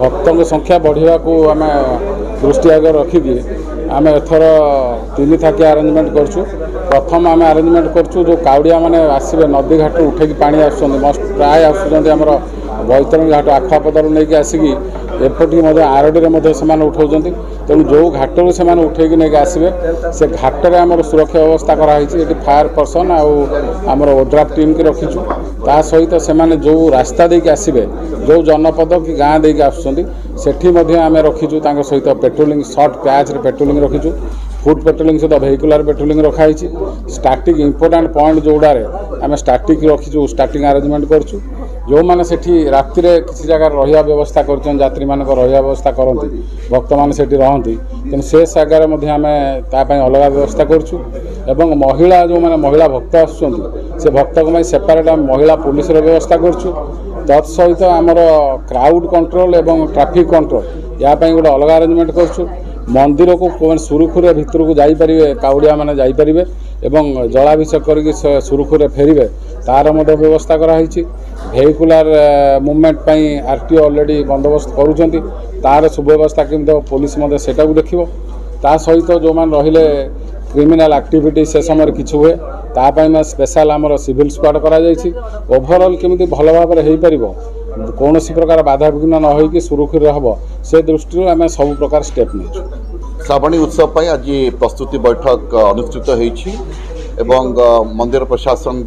भक्तों संख्या बढ़िया को आम दृष्टि आगे रखिकी आम एथर 3 थाकिया आरेंजमेंट करछु। प्रथम आम आरेंजमेंट करछु जो काउड़िया मैंने आसवे नदी घाट उठेकी पानी आसुँच प्राय आसुँच बैतरणी घाट आखुआपदार नहीं आसिकी एपटी आरडी से उठाऊँ तेणु जो घाटर से उठेकी नहीं आसवे से घाटर आम सुरक्षा व्यवस्था कराई फायर पर्सन आमर ओड्राफ टीम की रखीचु ता सहित से जो रास्ता देके आसवे जो जनपद कि गाँ देके आसुँच आम रखीचु सहित पेट्रोलिंग सर्ट पैच पेट्रोलिंग रखीचु फुट पेट्रोलिंग सहित वेहिकुलर पेट्रोलिंग रखाई स्टार्टिंग इंपोर्टाट पॉइंट जोड़ारे आम स्टार्टिंग रखीचु स्टार्टिंग आरेंजमेंट करछु जो मैंने सेठी राति किसी जगह रहा व्यवस्था कर यात्री मान रहा व्यवस्था करती भक्त मैंने सेठी रहती तेणु से जगार आम अलग व्यवस्था करछु एवं महिला जो मैंने महिला भक्त आसुँच से भक्त को सेपरेट महिला पुलिस व्यवस्था करछु तत्सहित आमर क्राउड कंट्रोल एवं ट्रैफिक कंट्रोल यापाई गोटे अलग अरेंजमेंट करछु मंदिर को सुरुखुरे भितर को जापरेंगे काउड़िया मैंने जापरेंगे एवं जलाभिषेक करके सुरुखुरे फेरवे तार व्यवस्था कराई वेहिकुलर मूवमेंट आरटीओ ऑलरेडी बंदोबस्त करुँच तार सुव्यवस्था केमती पुलिस सेटा को देखो ता सहित जो मैंने रहिले क्रिमिनाल एक्टिविटी से समय किसी हुए तापाई स्पेशल आमर सिविल स्क्वाड कर ओभरऑल केमती भल भाव में हो पार कौन प्रकार बाधा विघ्न न होगी सुरुखुरे हम से दृष्टि आम सब प्रकार स्टेप नहीं। श्रावणी उत्सव आज प्रस्तुति बैठक अनुष्ठित होती मंदिर प्रशासन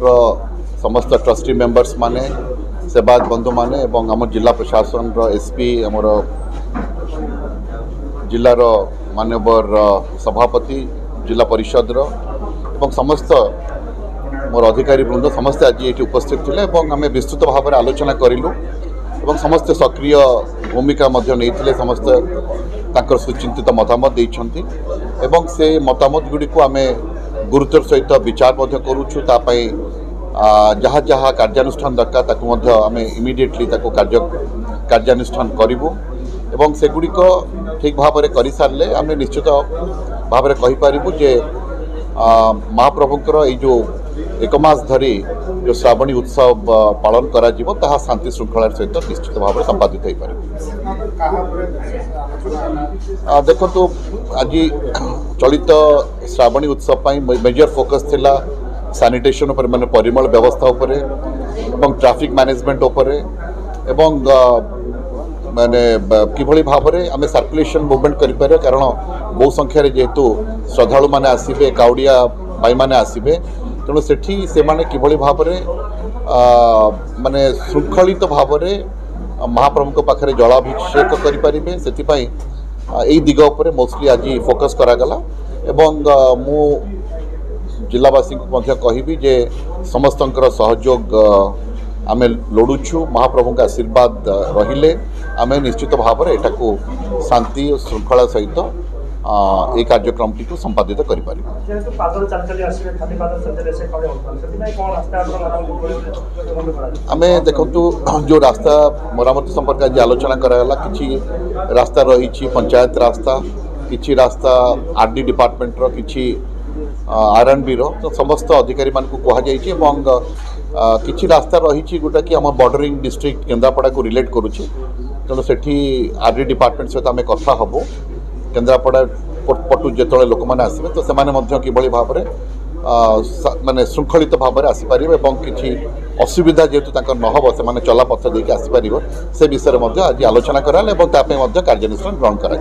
समस्त ट्रस्टी मेंबर्स माने सेवायत बंधु माने एवं आम जिला प्रशासन एसपी आमर जिलार मानवर सभापति जिला परिषद एवं समस्त मोर अधिकारी वृंद समस्ते आज ये उपस्थित थे आम विस्तृत भाव में आलोचना करूँ और समस्ते सक्रिय भूमिका नहीं समस्त सुचिंतित मतामत देइछंती एवं से मतामत गुड़ी को आम गुरुत्वर सहित विचार करुछु तापाई जहाँ जहाँ कार्यानुष्ठान दरकार आम इमिडिएटली कार्यानुष्ठान करूँ एवं सेगुड़िक ठीक भाव में कर सारे आम निश्चित भाव में कहीपरू जे महाप्रभुंर जो एक मास धरी जो श्रावणी उत्सव पालन करा शांति श्रृंखला सहित निश्चित भाव में संपादित हो पारे। देखो तो आज चलित श्रावणी उत्सव मेजर फोकस थिला सैनिटेशन उपर माने परिमल व्यवस्था उपर एवं ट्रैफिक मैनेजमेंट उपर एवं माने किभली भाव में आम सर्कुलेशन मूवमेंट करें कारण बहु संख्यार जेहेतु श्रद्धालु माने आसिबे काउड़िया भाई माने आसिबे तेणु सेठी से माने किभली भाव में माने श्रृंखलित भाव में महाप्रभु पाखे जलाभिषेक करें से यही दिग उपर मोस्टली आज फोकस करागला एवं मु जिलावासी को कहबी जे समस्तंकर सहयोग आम लोड़ुछु महाप्रभु का आशीर्वाद रहिले आम निश्चित भाव में एटा को शांति और श्रृंखला सहित ये कार्यक्रम टी संपादित कर आम देखु जो रास्ता मरामती संपर्क आज आलोचना कराला कि रास्ता रही पंचायत रास्ता कि रास्ता आरडी डिपार्टमेंट रि आरएनबी तो समस्त अधिकारी मान को कहुई कि रास्ता रही गोटा कि आम बॉर्डरिंग डिस्ट्रिक्ट केन्द्रापड़ा को रिलेट करुच्ची तेणु से आरडी डिपार्टमेंट सहित आम कथा हबू केन्द्रापड़ा पटु जो लोक मैंने आसवे तो से कि भाव में माने श्रृंखलित भाव में आसीपर कि असुविधा जेहेतु नहब से चलापथ देके आसीपर से विषय में आज आलोचना कराला कार्यानुष्ठान ग्रहण करा।